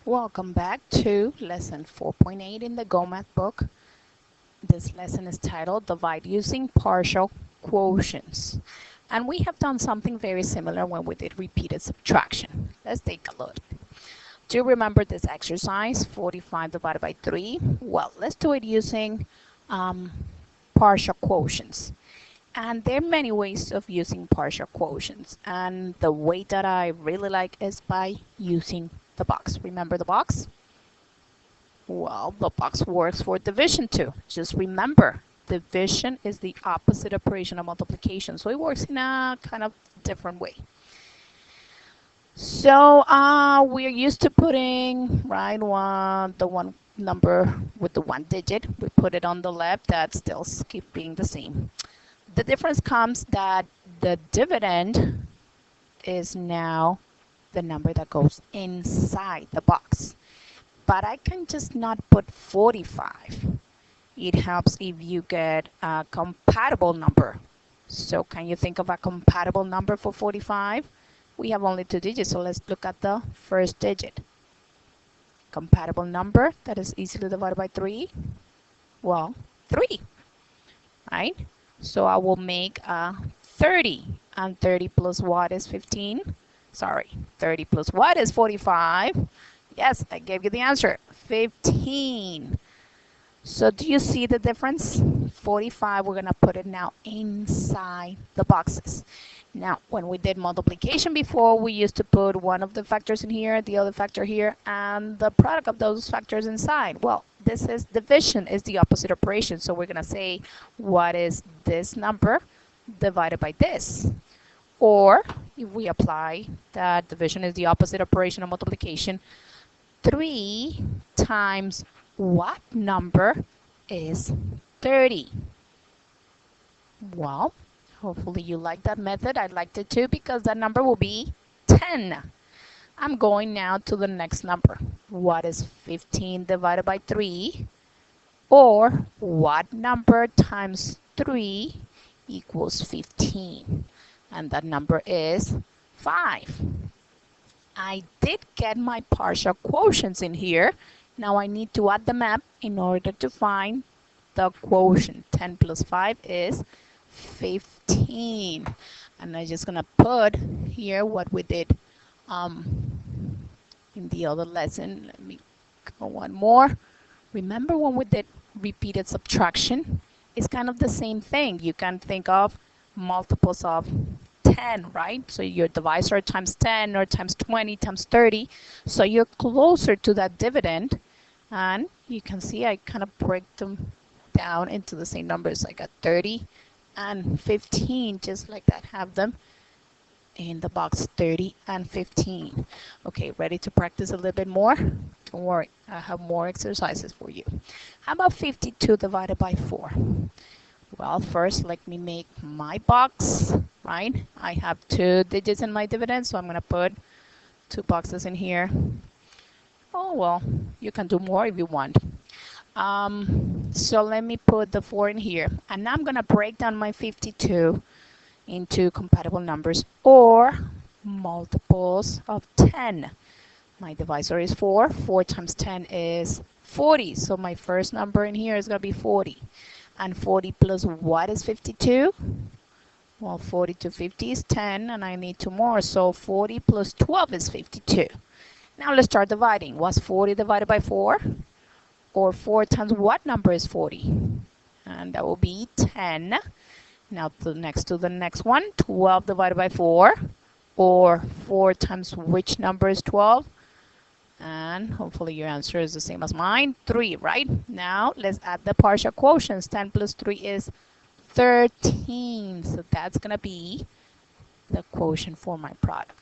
Welcome back to lesson 4.8 in the Go Math book. This lesson is titled Divide Using Partial Quotients. And we have done something very similar when we did repeated subtraction. Let's take a look. Do you remember this exercise, 45 divided by 3? Well, let's do it using partial quotients. And there are many ways of using partial quotients. And the way that I really like is by using the box. Remember the box? Well, the box works for division too. Just remember, division is the opposite operation of multiplication. So it works in a kind of different way. So we're used to putting, right, the one number with the one digit. We put it on the left. That still keeps being the same. The difference comes that the dividend is now the number that goes inside the box. But I can just not put 45. It helps if you get a compatible number. So can you think of a compatible number for 45? We have only 2 digits, so let's look at the first digit. Compatible number that is easily divided by 3. Well, 3, right? So I will make a 30. And 30 plus what is 15? Sorry, 30 plus what is 45? Yes, I gave you the answer, 15. So do you see the difference? 45, we're going to put it now inside the boxes. Now, when we did multiplication before, we used to put one of the factors in here, the other factor here, and the product of those factors inside. Well, this is division, is the opposite operation. So we're going to say, what is this number divided by this? Or if we apply that division is the opposite operation of multiplication, 3 times what number is 30? Well, hopefully you like that method. I liked it too because that number will be 10. I'm going now to the next number. What is 15 divided by 3? Or what number times 3 equals 15? And that number is 5. I did get my partial quotients in here. Now I need to add them up in order to find the quotient. 10 plus 5 is 15. And I'm just going to put here what we did in the other lesson. Let me go one more. Remember when we did repeated subtraction? It's kind of the same thing. You can think of multiples of 10, right? So your divisor times 10 or times 20 times 30. So you're closer to that dividend. And you can see I kind of break them down into the same numbers. I got 30 and 15, just like that. Have them in the box, 30 and 15. Okay, ready to practice a little bit more? Don't worry, I have more exercises for you. How about 52 divided by 4? Well, first let me make my box, right? I have 2 digits in my dividend, so I'm going to put 2 boxes in here. Oh, well, you can do more if you want. So let me put the 4 in here. And now I'm going to break down my 52 into compatible numbers or multiples of 10. My divisor is 4. 4 times 10 is 40. So my first number in here is going to be 40. And 40 plus what is 52? Well, 40 to 50 is 10, and I need 2 more. So 40 plus 12 is 52. Now let's start dividing. What's 40 divided by 4? Or 4 times what number is 40? And that will be 10. Now next to the next one, 12 divided by 4. Or 4 times which number is 12? And hopefully your answer is the same as mine, 3, right? Now let's add the partial quotients. 10 plus 3 is 13. So that's going to be the quotient for my product.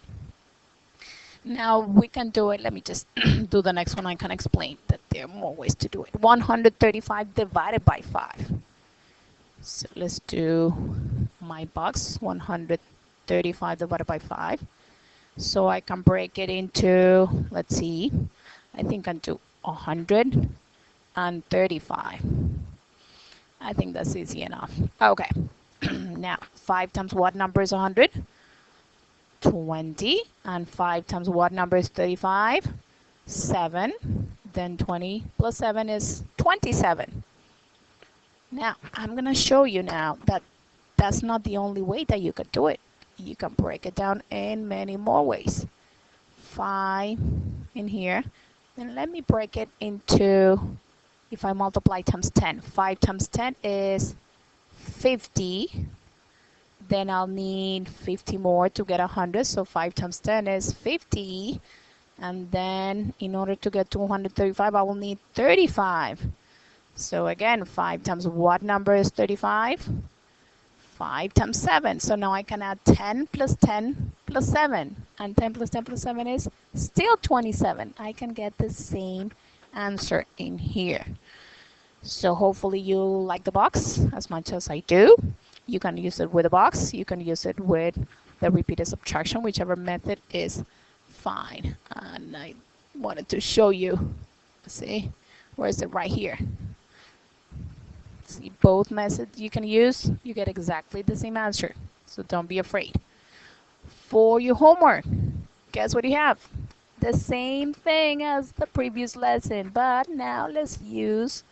Now we can do it. Let me just do the next one. I can explain that there are more ways to do it. 135 divided by 5. So let's do my box, 135 divided by 5. So I can break it into, let's see, I think I do 135. I think that's easy enough. Okay. Now, 5 times what number is 100? 20. And 5 times what number is 35? 7. Then 20 plus 7 is 27. Now, I'm going to show you now that that's not the only way that you could do it. You can break it down in many more ways. 5 in here. Then let me break it into, if I multiply times 10. 5 times 10 is 50. Then I'll need 50 more to get 100. So 5 times 10 is 50. And then in order to get 235, I will need 35. So again, 5 times what number is 35? 5 times 7. So now I can add 10 plus 10 plus 7. And 10 plus 10 plus 7 is still 27. I can get the same answer in here. So hopefully you like the box as much as I do. You can use it with a box. You can use it with the repeated subtraction, whichever method is fine. And I wanted to show you. See, where is it? Right here. See, both methods you can use, you get exactly the same answer. So don't be afraid. For your homework, guess what you have? The same thing as the previous lesson, but now let's use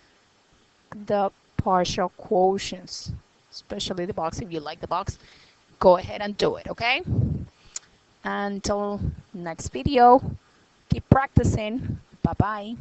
the partial quotients, especially the box. If you like the box, go ahead and do it, okay? Until next video, keep practicing. Bye-bye.